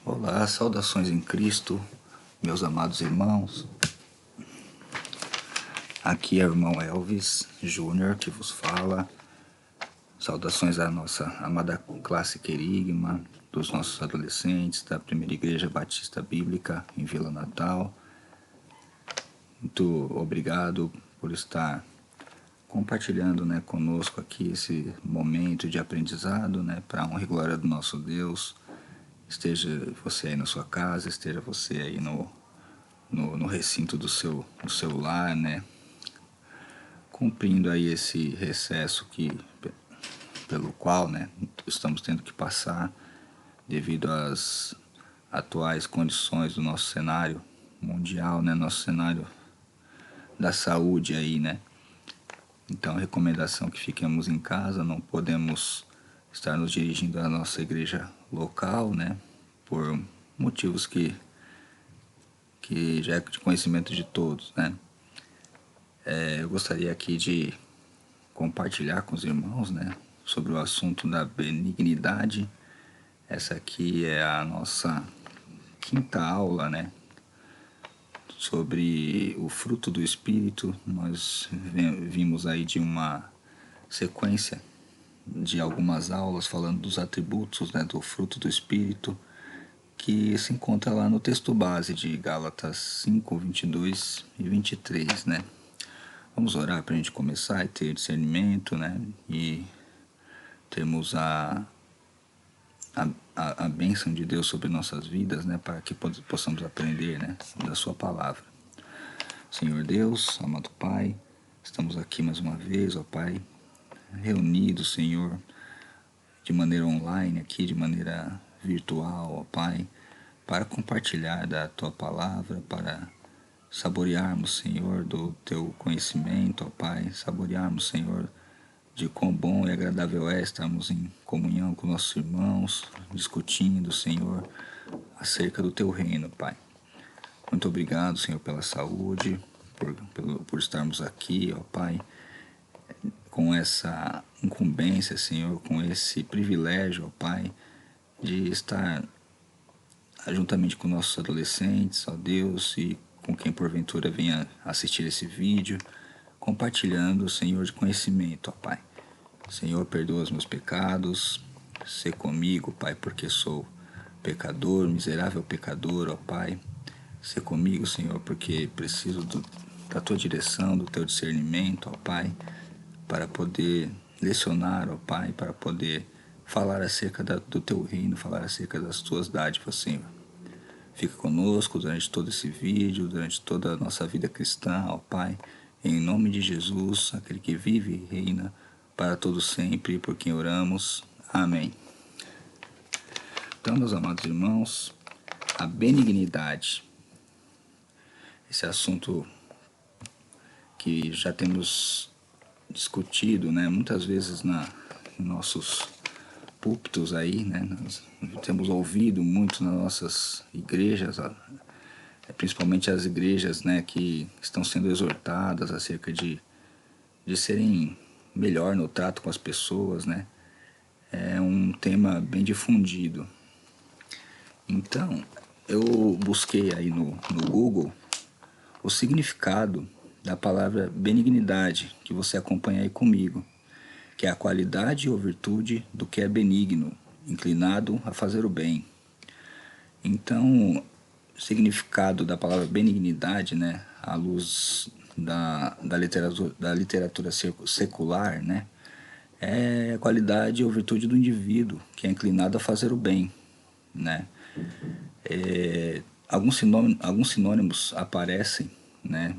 Olá, saudações em Cristo, meus amados irmãos. Aqui é o irmão Elvis Júnior que vos fala. Saudações à nossa amada classe querigma, dos nossos adolescentes da Primeira Igreja Batista Bíblica em Vila Natal. Muito obrigado por estar compartilhando, conosco aqui esse momento de aprendizado, para a honra e glória do nosso Deus. Esteja você aí na sua casa, esteja você aí no recinto do seu lar, cumprindo aí esse recesso pelo qual, estamos tendo que passar devido às atuais condições do nosso cenário mundial, nosso cenário da saúde aí, Então, a recomendação é que fiquemos em casa, não podemos estar nos dirigindo à nossa igreja local, por motivos que já é de conhecimento de todos, Eu gostaria aqui de compartilhar com os irmãos, sobre o assunto da benignidade. Essa aqui é a nossa quinta aula, sobre o fruto do Espírito. Nós vimos aí de uma sequência de algumas aulas falando dos atributos, do fruto do Espírito, que se encontra lá no texto base de Gálatas 5, 22 e 23, Vamos orar para a gente começar e ter discernimento, e termos a bênção de Deus sobre nossas vidas, para que possamos aprender, da sua palavra. Senhor Deus, amado Pai, estamos aqui mais uma vez, ó Pai, reunidos, Senhor, de maneira online aqui, de maneira virtual, ó Pai, para compartilhar da Tua Palavra, para saborearmos, Senhor, do Teu conhecimento, ó Pai, saborearmos, Senhor, de quão bom e agradável é estarmos em comunhão com nossos irmãos, discutindo, Senhor, acerca do Teu reino, Pai. Muito obrigado, Senhor, pela saúde, por estarmos aqui, ó Pai, com essa incumbência, Senhor, com esse privilégio, ó Pai, de estar juntamente com nossos adolescentes, ó Deus, e com quem porventura venha assistir esse vídeo, compartilhando, Senhor, de conhecimento, ó Pai. Senhor, perdoa os meus pecados, sê comigo, Pai, porque sou pecador, miserável pecador, ó Pai. Sê comigo, Senhor, porque preciso da Tua direção, do Teu discernimento, ó Pai, para poder lecionar, ó Pai, para poder falar acerca do Teu reino, falar acerca das Tuas dádivas, Senhor. Fica conosco durante todo esse vídeo, durante toda a nossa vida cristã, ó Pai, em nome de Jesus, aquele que vive e reina para todo sempre, por quem oramos. Amém. Então, meus amados irmãos, a benignidade, esse assunto que já temos discutido, muitas vezes em nossos púlpitos aí, nós temos ouvido muito nas nossas igrejas, principalmente as igrejas, que estão sendo exortadas acerca de serem melhor no trato com as pessoas, É um tema bem difundido. Então, eu busquei aí no Google o significado da palavra benignidade, que você acompanha aí comigo, que é a qualidade ou virtude do que é benigno, inclinado a fazer o bem. Então, o significado da palavra benignidade, à luz da literatura secular, é a qualidade ou virtude do indivíduo que é inclinado a fazer o bem, Alguns sinônimos aparecem,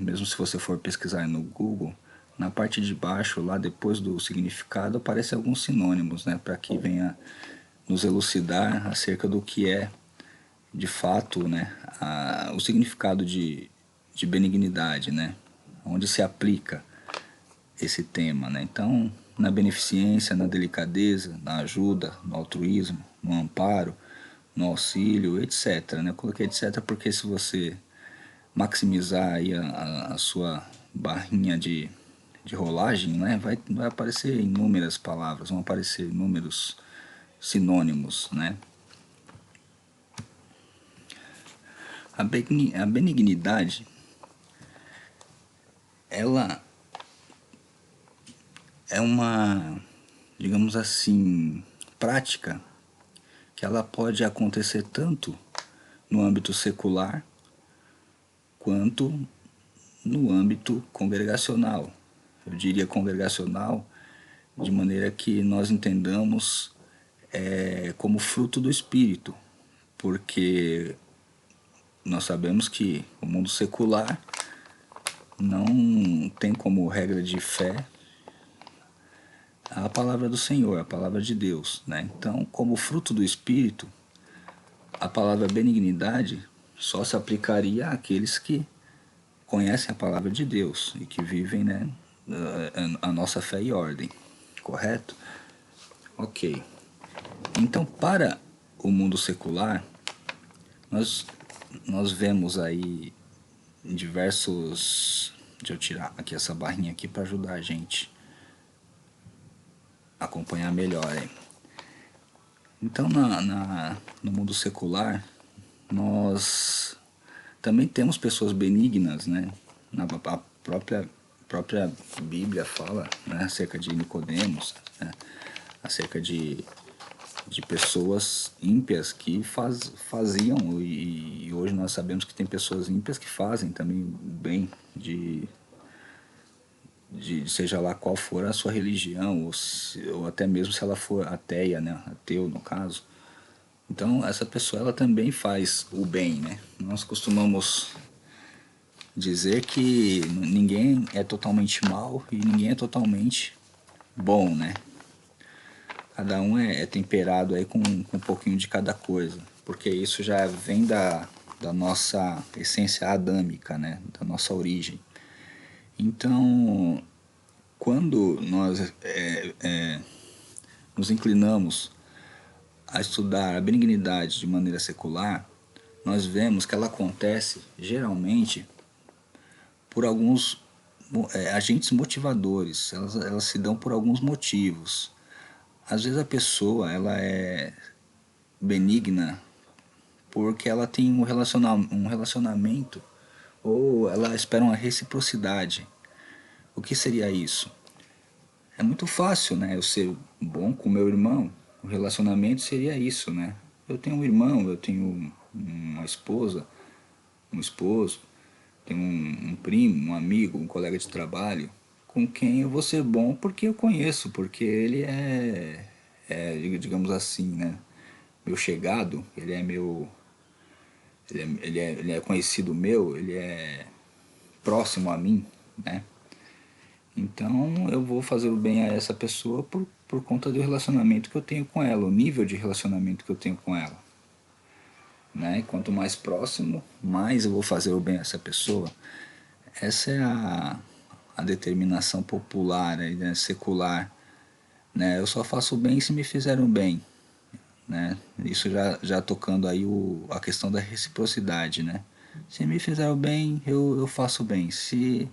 mesmo se você for pesquisar no Google, na parte de baixo, lá depois do significado, aparecem alguns sinônimos, para que venha nos elucidar acerca do que é, de fato, o significado de benignidade, onde se aplica esse tema, Então, na beneficência, na delicadeza, na ajuda, no altruísmo, no amparo, no auxílio, etc. Eu coloquei etc. porque se você maximizar aí a sua barrinha de rolagem, vai aparecer inúmeras palavras, vão aparecer inúmeros sinônimos, A benignidade, ela é uma, digamos assim, prática que ela pode acontecer tanto no âmbito secular quanto no âmbito congregacional. Eu diria congregacional de maneira que nós entendamos como fruto do Espírito, porque nós sabemos que o mundo secular não tem como regra de fé a palavra do Senhor, a palavra de Deus, né? Então, como fruto do Espírito, a palavra benignidade só se aplicaria àqueles que conhecem a palavra de Deus e que vivem, né, a nossa fé e ordem, correto? Ok. Então, para o mundo secular, nós, nós vemos aí diversos... Deixa eu tirar aqui essa barrinha aqui para ajudar a gente a acompanhar melhor aí. Então, no mundo secular, nós também temos pessoas benignas, né? A própria Bíblia fala, né, acerca de Nicodemos, né, acerca de pessoas ímpias que faziam, e hoje nós sabemos que tem pessoas ímpias que fazem também bem, seja lá qual for a sua religião, ou até mesmo se ela for ateia, né, ateu no caso. Então essa pessoa ela também faz o bem, né? Nós costumamos dizer que ninguém é totalmente mal e ninguém é totalmente bom, né? Cada um é temperado aí com um pouquinho de cada coisa, porque isso já vem da nossa essência adâmica, né? Da nossa origem. Então, quando nós nos inclinamos a estudar a benignidade de maneira secular, nós vemos que ela acontece geralmente por alguns agentes motivadores, elas se dão por alguns motivos. Às vezes a pessoa ela é benigna porque ela tem um relacionamento ou ela espera uma reciprocidade. O que seria isso? É muito fácil, né? Eu ser bom com meu irmão. O relacionamento seria isso, né? Eu tenho um irmão, eu tenho uma esposa, um esposo, tenho um primo, um amigo, um colega de trabalho, com quem eu vou ser bom porque eu conheço, porque ele digamos assim, né? Meu chegado, ele é meu, ele é conhecido meu, ele é próximo a mim, né? Então eu vou fazer o bem a essa pessoa por conta do relacionamento que eu tenho com ela, o nível de relacionamento que eu tenho com ela, né? E quanto mais próximo, mais eu vou fazer o bem a essa pessoa. Essa é a determinação popular, né, secular, né? Eu só faço o bem se me fizeram bem, né? Isso já tocando aí a questão da reciprocidade, né? Se me fizeram bem, eu faço bem. Se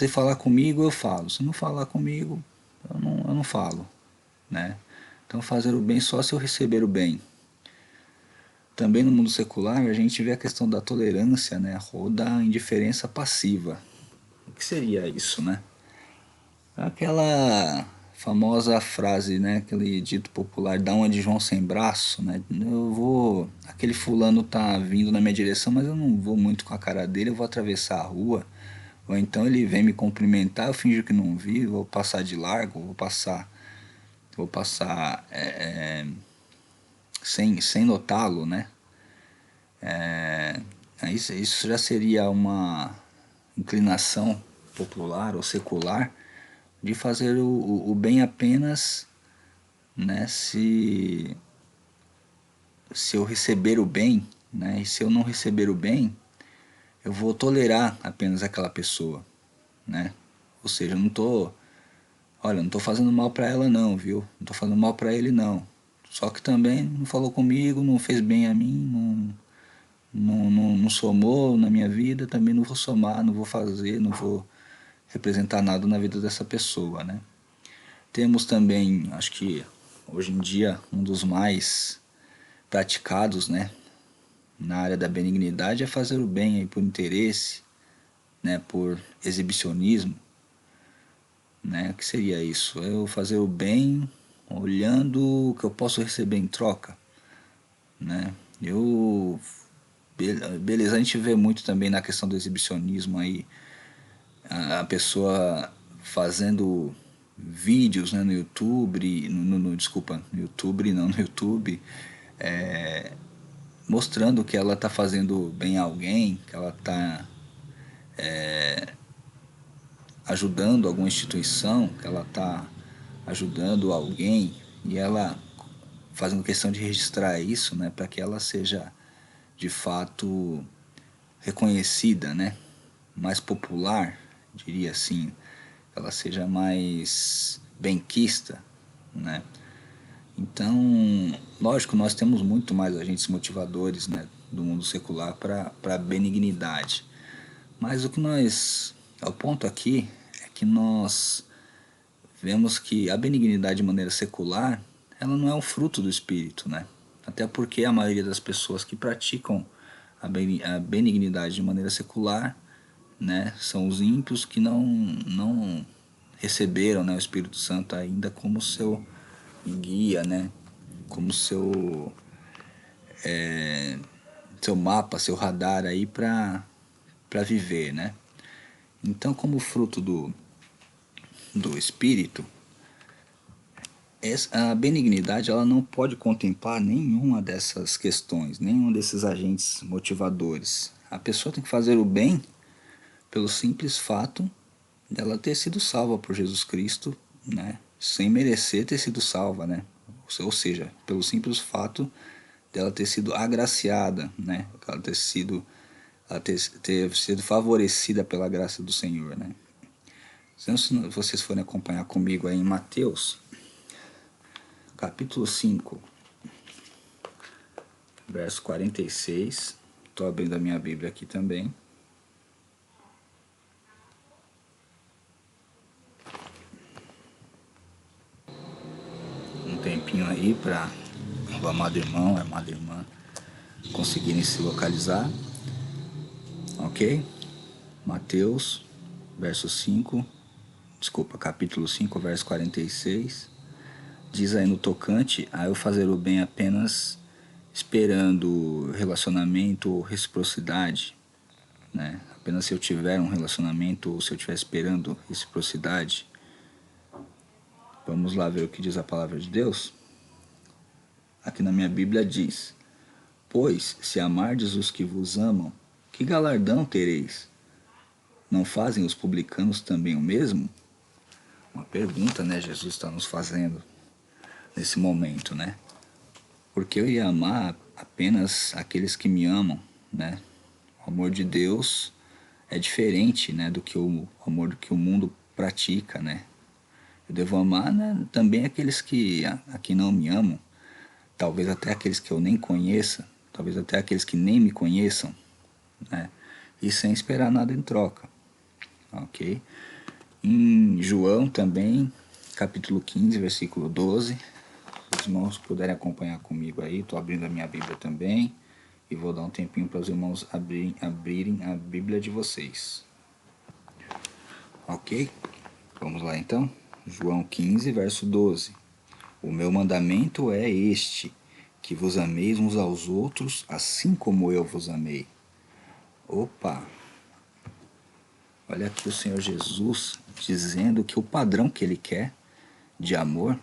falar comigo, eu falo. Se não falar comigo, eu não falo, né? Então fazer o bem só se eu receber o bem. Também no mundo secular a gente vê a questão da tolerância, né? Ou da indiferença passiva. O que seria isso, né? Aquela famosa frase, né? Aquele dito popular, dá uma de João sem braço, né? Aquele fulano tá vindo na minha direção, mas eu não vou muito com a cara dele, eu vou atravessar a rua. Ou então ele vem me cumprimentar, eu finjo que não vi, vou passar de largo, vou passar sem notá-lo, né? Isso já seria uma inclinação popular ou secular de fazer o bem apenas, né, se eu receber o bem, né, e se eu não receber o bem, eu vou tolerar apenas aquela pessoa, né? Ou seja, eu não tô, olha, não tô fazendo mal para ela não, viu? Não tô fazendo mal para ele não. Só que também não falou comigo, não fez bem a mim, não somou na minha vida, também não vou somar, não vou fazer, não vou representar nada na vida dessa pessoa, né? Temos também, acho que hoje em dia, um dos mais praticados, né? na área da benignidade é fazer o bem aí por interesse, né, por exibicionismo, né? O que seria isso? Eu fazer o bem olhando o que eu posso receber em troca, né? Beleza, a gente vê muito também na questão do exibicionismo aí, a pessoa fazendo vídeos, né, no YouTube, desculpa, no YouTube não, no YouTube, é, mostrando que ela está fazendo bem a alguém, que ela está ajudando alguma instituição, que ela está ajudando alguém, e ela fazendo questão de registrar isso, né, para que ela seja de fato reconhecida, né, mais popular, diria assim, ela seja mais benquista, né? Então, lógico, nós temos muito mais agentes motivadores, né, do mundo secular para a benignidade. Mas o ponto aqui é que nós vemos que a benignidade de maneira secular, ela não é um fruto do espírito, né? Até porque a maioria das pessoas que praticam a benignidade de maneira secular, né, são os ímpios que não receberam, né, o Espírito Santo ainda como seu guia, né, como seu mapa, seu radar aí para viver, né? Então, como fruto do espírito, a benignidade ela não pode contemplar nenhuma dessas questões, nenhum desses agentes motivadores. A pessoa tem que fazer o bem pelo simples fato dela ter sido salva por Jesus Cristo, né? Sem merecer ter sido salva, né? Ou seja, pelo simples fato dela ter sido agraciada, né? Ela ter sido favorecida pela graça do Senhor, né? Então, se vocês forem acompanhar comigo aí em Mateus, capítulo 5, verso 46. Estou abrindo a minha Bíblia aqui também. Um tempinho aí para o amado irmão, a amada irmã conseguirem se localizar. Ok? Mateus, verso 5, desculpa, capítulo 5, verso 46. Diz aí no tocante a eu fazer o bem apenas esperando relacionamento ou reciprocidade, né? Apenas se eu tiver um relacionamento ou se eu estiver esperando reciprocidade. Vamos lá ver o que diz a palavra de Deus. Aqui na minha Bíblia diz: Pois, se amardes os que vos amam, que galardão tereis? Não fazem os publicanos também o mesmo? Uma pergunta, né, Jesus está nos fazendo nesse momento, né? Porque eu ia amar apenas aqueles que me amam, né? O amor de Deus é diferente, né, do que o amor que o mundo pratica, né? Eu devo amar, né, também aqueles a quem não me amam, talvez até aqueles que eu nem conheça, talvez até aqueles que nem me conheçam, né? E sem esperar nada em troca, ok? Em João também, capítulo 15, versículo 12, se os irmãos puderem acompanhar comigo aí, estou abrindo a minha Bíblia também, e vou dar um tempinho para os irmãos abrirem a Bíblia de vocês. Ok? Vamos lá então? João 15, verso 12. O meu mandamento é este, que vos ameis uns aos outros, assim como eu vos amei. Opa! Olha aqui o Senhor Jesus dizendo que o padrão que Ele quer de amor,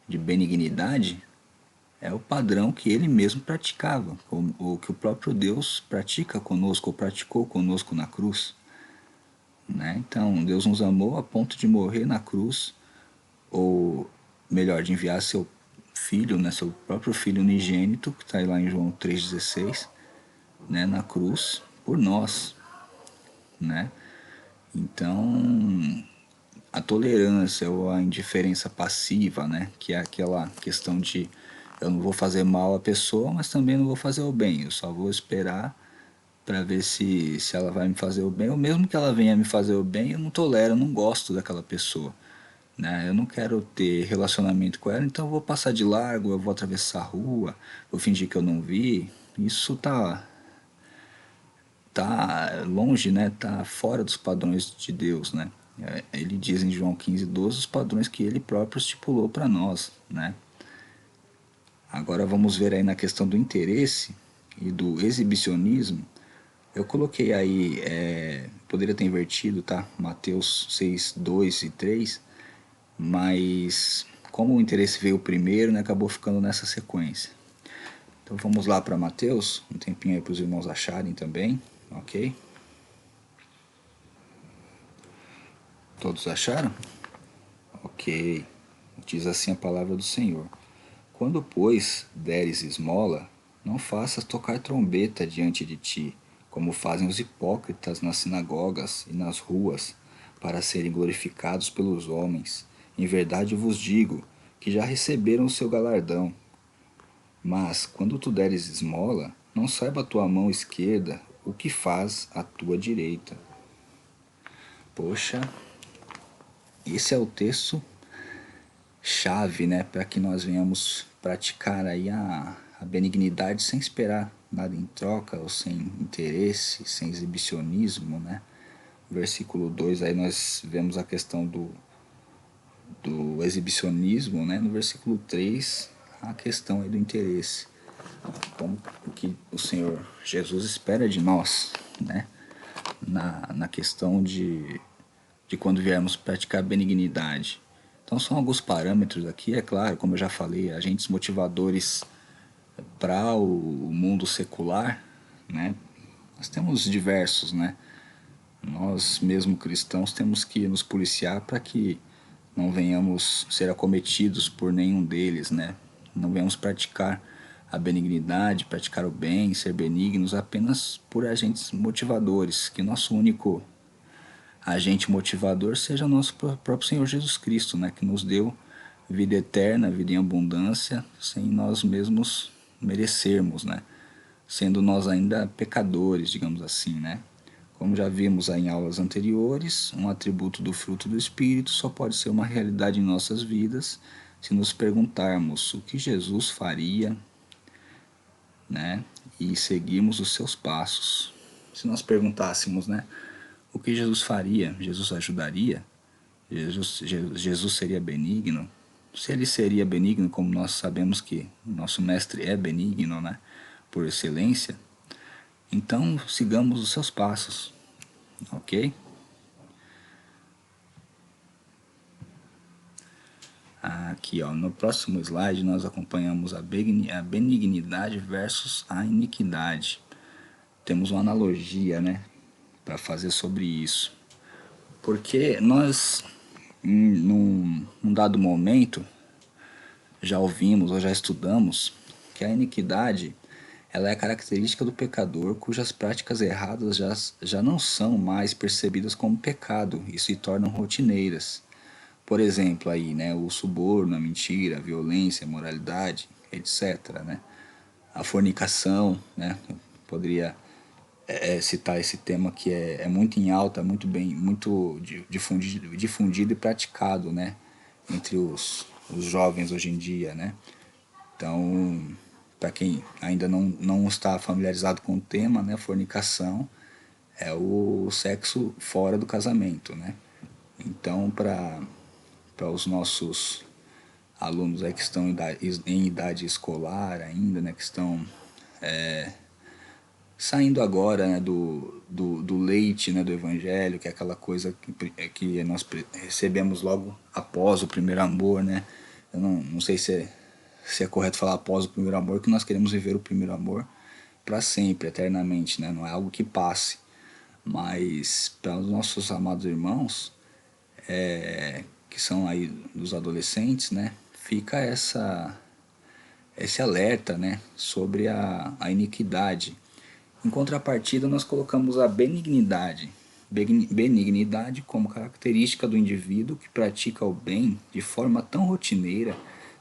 de benignidade, é o padrão que Ele mesmo praticava, ou que o próprio Deus pratica conosco, ou praticou conosco na cruz. Né? Então, Deus nos amou a ponto de morrer na cruz, ou melhor, de enviar seu filho, né, seu próprio filho unigênito, que está lá em João 3,16, né, na cruz, por nós. Né? Então, a tolerância ou a indiferença passiva, né, que é aquela questão de eu não vou fazer mal à pessoa, mas também não vou fazer o bem, eu só vou esperar para ver se ela vai me fazer o bem, ou mesmo que ela venha me fazer o bem, eu não tolero, eu não gosto daquela pessoa. Né? Eu não quero ter relacionamento com ela, então eu vou passar de largo, eu vou atravessar a rua, vou fingir que eu não vi, Isso tá longe, né? Tá fora dos padrões de Deus, né? Ele diz em João 15:12 os padrões que ele próprio estipulou para nós, né? Agora vamos ver aí na questão do interesse e do exibicionismo. Eu coloquei aí, poderia ter invertido, tá? Mateus 6:2 e 3, mas como o interesse veio primeiro, né, acabou ficando nessa sequência. Então vamos lá para Mateus, um tempinho aí para os irmãos acharem também, ok? Todos acharam? Ok. Diz assim a palavra do Senhor. Quando, pois, deres esmola, não faças tocar trombeta diante de ti, como fazem os hipócritas nas sinagogas e nas ruas, para serem glorificados pelos homens. Em verdade vos digo que já receberam o seu galardão. Mas, quando tu deres esmola, não saiba a tua mão esquerda o que faz a tua direita. Poxa, esse é o texto chave, né, para que nós venhamos praticar aí a benignidade sem esperar nada em troca, ou sem interesse, sem exibicionismo, né? Versículo 2 aí nós vemos a questão do exibicionismo, né? No versículo 3 a questão aí do interesse, como o que o Senhor Jesus espera de nós, né? Na questão de quando viermos praticar benignidade. Então são alguns parâmetros aqui, é claro, como eu já falei, agentes motivadores para o mundo secular, né? Nós temos diversos, né? Nós mesmo cristãos temos que nos policiar para que não venhamos ser acometidos por nenhum deles, né? Não venhamos praticar a benignidade, praticar o bem, ser benignos apenas por agentes motivadores, que nosso único agente motivador seja o nosso próprio Senhor Jesus Cristo, né? Que nos deu vida eterna, vida em abundância, sem nós mesmos merecermos, né? Sendo nós ainda pecadores, digamos assim, né? Como já vimos aí em aulas anteriores, um atributo do fruto do Espírito só pode ser uma realidade em nossas vidas se nos perguntarmos o que Jesus faria, né? E seguirmos os seus passos. Se nós perguntássemos, né? O que Jesus faria? Jesus ajudaria? Jesus seria benigno? Se ele seria benigno, como nós sabemos que nosso mestre é benigno, né? Por excelência, então sigamos os seus passos, ok? Aqui, ó, no próximo slide nós acompanhamos a benignidade versus a iniquidade. Temos uma analogia, né, para fazer sobre isso. Porque nós, num dado momento, já ouvimos ou já estudamos que a iniquidade ela é a característica do pecador cujas práticas erradas já não são mais percebidas como pecado e se tornam rotineiras. Por exemplo, aí, né, o suborno, a mentira, a violência, a moralidade, etc. Né? A fornicação, né? Eu poderia citar esse tema que é muito em alta, muito difundido e praticado, né? Entre os jovens hoje em dia, né? Então, para quem ainda não está familiarizado com o tema, né, fornicação é o sexo fora do casamento, né? Então, para os nossos alunos aí que estão em idade escolar ainda, né, que estão saindo agora, né, do leite, né, do evangelho, que é aquela coisa que nós recebemos logo após o primeiro amor, né? Eu não sei se é correto falar após o primeiro amor, que nós queremos viver o primeiro amor para sempre, eternamente, né? Não é algo que passe. Mas para os nossos amados irmãos, que são aí dos adolescentes, né? Fica esse alerta, né? Sobre a iniquidade. Em contrapartida, nós colocamos a benignidade. Benignidade como característica do indivíduo que pratica o bem de forma tão rotineira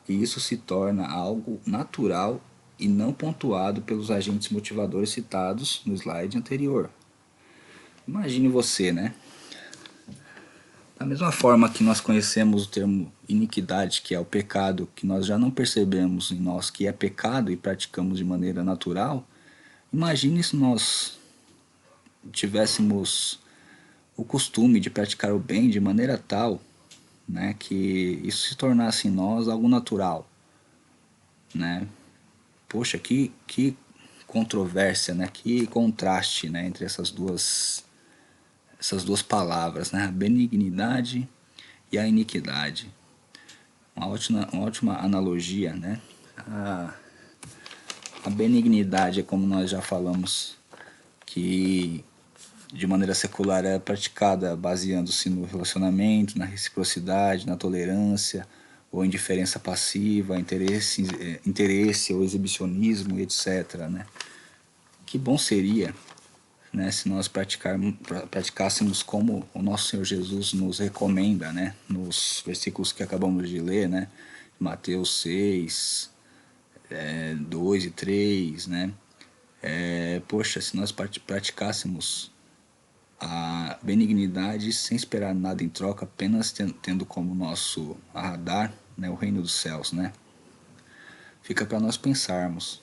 que isso se torna algo natural e não pontuado pelos agentes motivadores citados no slide anterior. Imagine você, né? Da mesma forma que nós conhecemos o termo iniquidade, que é o pecado que nós já não percebemos em nós que é pecado e praticamos de maneira natural, Imagine se nós tivéssemos o costume de praticar o bem de maneira tal, né, que isso se tornasse em nós algo natural, né? Poxa, que controvérsia, né? Que contraste, né, entre essas duas palavras, né? A benignidade e a iniquidade. Uma ótima analogia, né? A, a benignidade é como nós já falamos, que de maneira secular é praticada baseando-se no relacionamento, na reciprocidade, na tolerância, ou indiferença passiva, interesse ou exibicionismo, etc. Né? Que bom seria, né, se nós praticássemos como o nosso Senhor Jesus nos recomenda, né, nos versículos que acabamos de ler, né, Mateus 6, 2 e 3, né, poxa, se nós praticássemos a benignidade sem esperar nada em troca, apenas tendo como nosso radar, né, o reino dos céus, né, fica para nós pensarmos.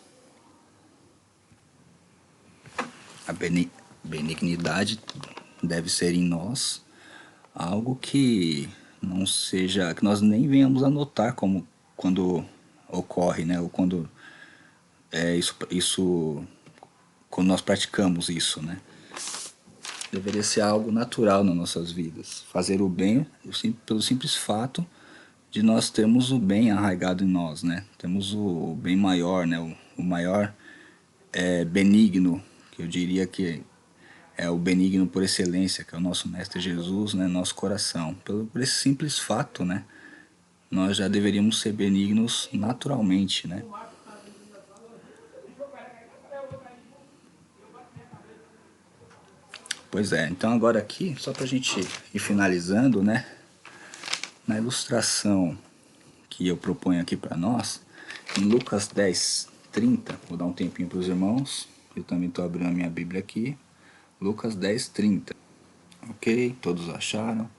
A benignidade deve ser em nós algo que não seja, que nós nem venhamos a notar como quando ocorre, né, ou quando isso quando nós praticamos isso, né? Deveria ser algo natural nas nossas vidas. Fazer o bem pelo simples fato de nós termos o bem arraigado em nós, né? Temos o bem maior, né? O maior benigno, que eu diria que é o benigno por excelência, que é o nosso Mestre Jesus, né? Nosso coração. Por esse simples fato, né? Nós já deveríamos ser benignos naturalmente, né? Pois é, então agora aqui, só para a gente ir finalizando, né? Na ilustração que eu proponho aqui para nós, em Lucas 10, 30, vou dar um tempinho para os irmãos, eu também estou abrindo a minha Bíblia aqui, Lucas 10, 30. Ok, todos acharam?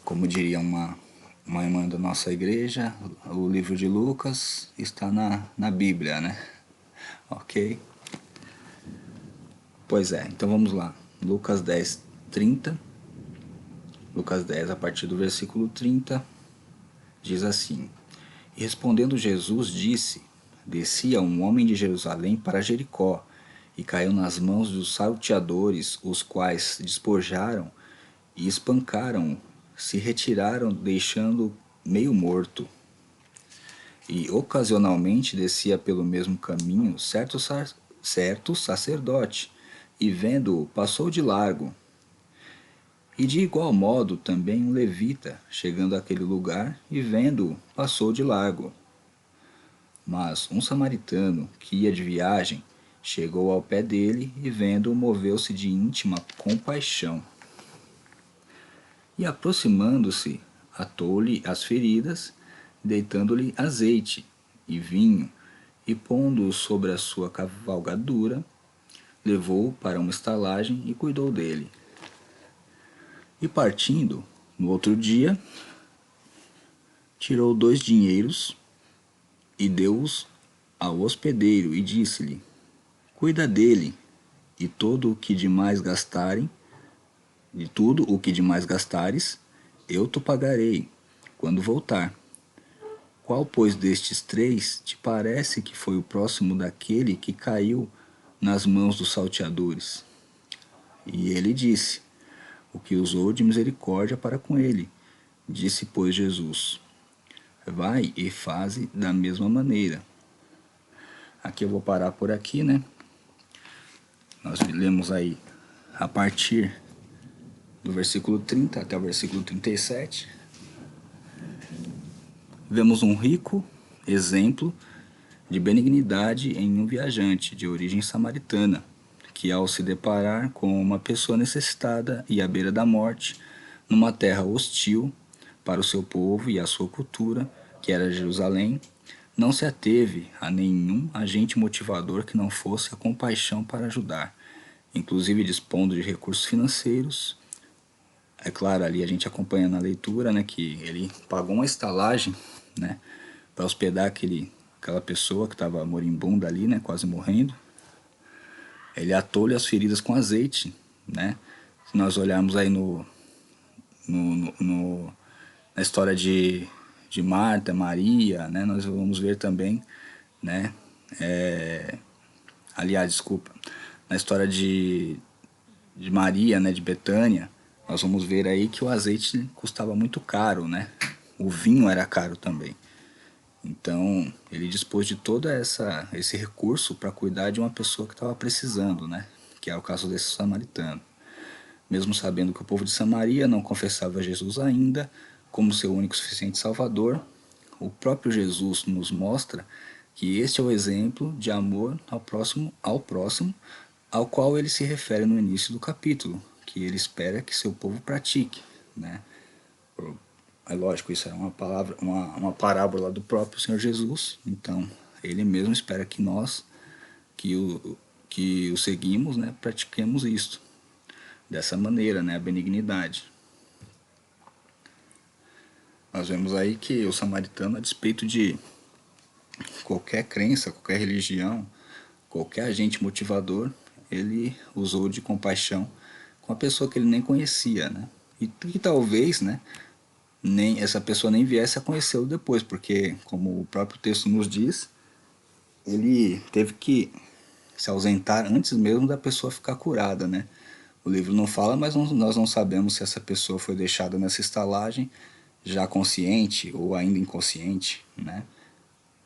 Como diria uma irmã da nossa igreja, o livro de Lucas está na Bíblia, né? Ok? Pois é, então vamos lá. Lucas 10, 30. Lucas 10, a partir do versículo 30, diz assim: E respondendo Jesus disse: Descia um homem de Jerusalém para Jericó, e caiu nas mãos dos salteadores, os quais despojaram e espancaram, se retiraram, deixando meio morto. E ocasionalmente descia pelo mesmo caminho certo sacerdote, e vendo-o, passou de largo. E de igual modo também um levita, chegando àquele lugar e vendo-o, passou de largo. Mas um samaritano, que ia de viagem, chegou ao pé dele e vendo-o, moveu-se de íntima compaixão. E aproximando-se, atou-lhe as feridas, deitando-lhe azeite e vinho, e pondo-o sobre a sua cavalgadura, levou-o para uma estalagem e cuidou dele. E partindo, no outro dia, tirou 2 dinheiros e deu-os ao hospedeiro e disse-lhe: Cuida dele, e todo o que demais gastarem, de tudo o que demais gastares, eu te pagarei quando voltar. Qual, pois, destes 3 te parece que foi o próximo daquele que caiu nas mãos dos salteadores? E ele disse: O que usou de misericórdia para com ele. Disse, pois, Jesus: Vai e faze da mesma maneira. Aqui eu vou parar por aqui, né? Nós lemos aí a partir do versículo 30 até o versículo 37. Vemos um rico exemplo de benignidade em um viajante de origem samaritana, que ao se deparar com uma pessoa necessitada e à beira da morte, numa terra hostil para o seu povo e a sua cultura, que era Jerusalém, não se ateve a nenhum agente motivador que não fosse a compaixão para ajudar, inclusive dispondo de recursos financeiros. É claro, ali a gente acompanha na leitura, né, que ele pagou uma estalagem, né, para hospedar aquela pessoa que estava moribunda ali, né, quase morrendo. ele atou-lhe as feridas com azeite, né? Se nós olharmos aí na história de Marta, Maria, né? Nós vamos ver também, né? Aliás, desculpa, na história de Maria, né? De Betânia, nós vamos ver aí que o azeite custava muito caro, né? O vinho era caro também. Então, ele dispôs de todo esse recurso para cuidar de uma pessoa que estava precisando, né? Que é o caso desse samaritano. Mesmo sabendo que o povo de Samaria não confessava Jesus ainda como seu único e suficiente Salvador, o próprio Jesus nos mostra que este é o exemplo de amor ao próximo, ao qual ele se refere no início do capítulo, que ele espera que seu povo pratique, né? É lógico, isso é uma parábola do próprio Senhor Jesus, então ele mesmo espera que nós, que o seguimos, né, pratiquemos isto, dessa maneira, né, a benignidade. Nós vemos aí que o samaritano, a despeito de qualquer crença, qualquer religião, qualquer agente motivador, ele usou de compaixão com a pessoa que ele nem conhecia, né? E que talvez, né, nem essa pessoa nem viesse a conhecê-lo depois, porque, como o próprio texto nos diz, ele teve que se ausentar antes mesmo da pessoa ficar curada, né? O livro não fala, mas nós não sabemos se essa pessoa foi deixada nessa estalagem já consciente ou ainda inconsciente, né?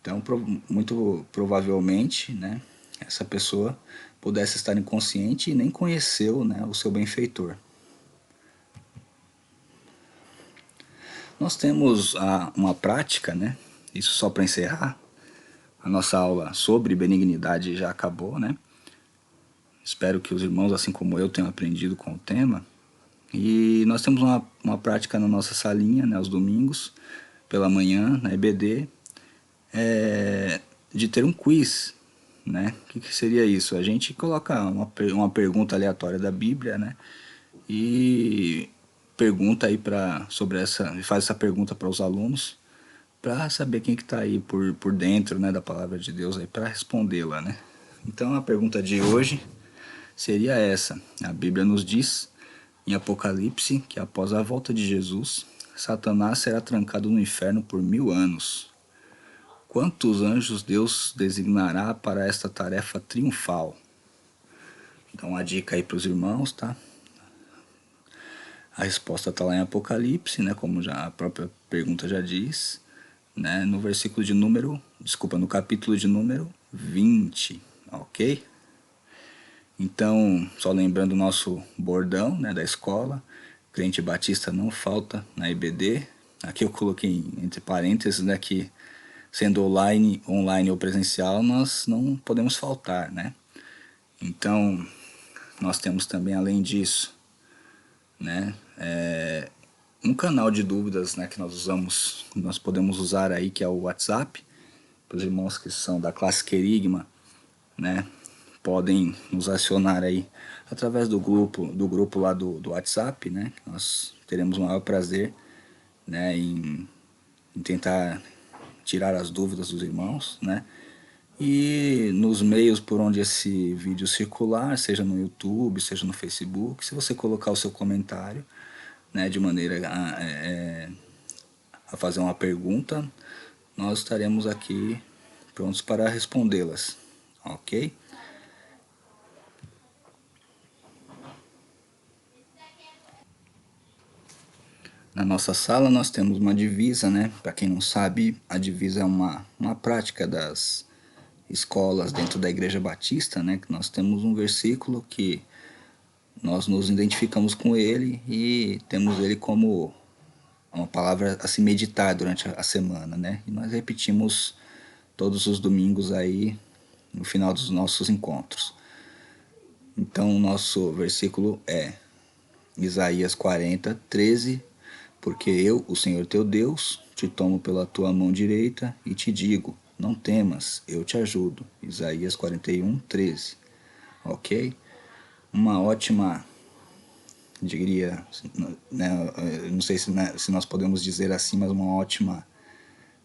Então, muito provavelmente, né, essa pessoa pudesse estar inconsciente e nem conheceu, né, o seu benfeitor. Nós temos uma prática, né? Isso só para encerrar. A nossa aula sobre benignidade já acabou, né? Espero que os irmãos, assim como eu, tenham aprendido com o tema. E nós temos uma prática na nossa salinha, né, aos domingos, pela manhã, na EBD, de ter um quiz, né? O que seria isso? A gente coloca uma pergunta aleatória da Bíblia, né? E pergunta aí faz essa pergunta para os alunos, para saber quem que está aí por dentro, né, da palavra de Deus aí para respondê-la, né? Então a pergunta de hoje seria essa: a Bíblia nos diz em Apocalipse que após a volta de Jesus, Satanás será trancado no inferno por 1000 anos. Quantos anjos Deus designará para esta tarefa triunfal? Dá uma dica aí para os irmãos, tá? A resposta está lá em Apocalipse, né, como já a própria pergunta já diz, né, no capítulo de número 20, ok? Então, só lembrando o nosso bordão, né, da escola, crente batista não falta na IBD. Aqui eu coloquei entre parênteses, né, que sendo online ou presencial, nós não podemos faltar, né? Então, nós temos também, além disso, né, um canal de dúvidas, né, que nós podemos usar aí, que é o WhatsApp. Para os irmãos que são da classe Querigma, né, podem nos acionar aí através do grupo lá do WhatsApp, né? Nós teremos o maior prazer, né, em tentar tirar as dúvidas dos irmãos, né? E nos meios por onde esse vídeo circular, seja no YouTube, seja no Facebook, se você colocar o seu comentário, né, de maneira a fazer uma pergunta, nós estaremos aqui prontos para respondê-las, ok? Na nossa sala nós temos uma divisa, né? Para quem não sabe, a divisa é uma prática das escolas dentro da Igreja Batista, né? Que nós temos um versículo que nós nos identificamos com ele e temos ele como uma palavra a se meditar durante a semana, né? E nós repetimos todos os domingos aí no final dos nossos encontros. Então o nosso versículo é Isaías 40:13, porque eu, o Senhor teu Deus, te tomo pela tua mão direita e te digo, não temas, eu te ajudo. Isaías 41:13, ok? Uma ótima, diria, né, não sei se nós podemos dizer assim, mas uma ótima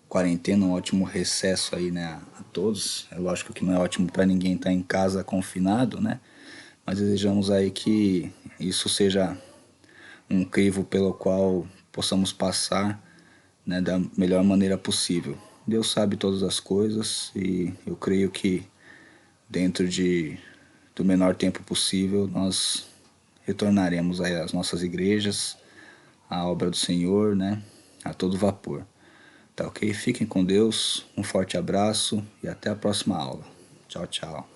quarentena, um ótimo recesso aí, né, a todos. É lógico que não é ótimo para ninguém estar em casa confinado, né? mas desejamos aí que isso seja um crivo pelo qual possamos passar, né, da melhor maneira possível. Deus sabe todas as coisas e eu creio que dentro do menor tempo possível nós retornaremos aí às nossas igrejas, à obra do Senhor, né, a todo vapor. Tá ok? Fiquem com Deus, um forte abraço e até a próxima aula. Tchau, tchau.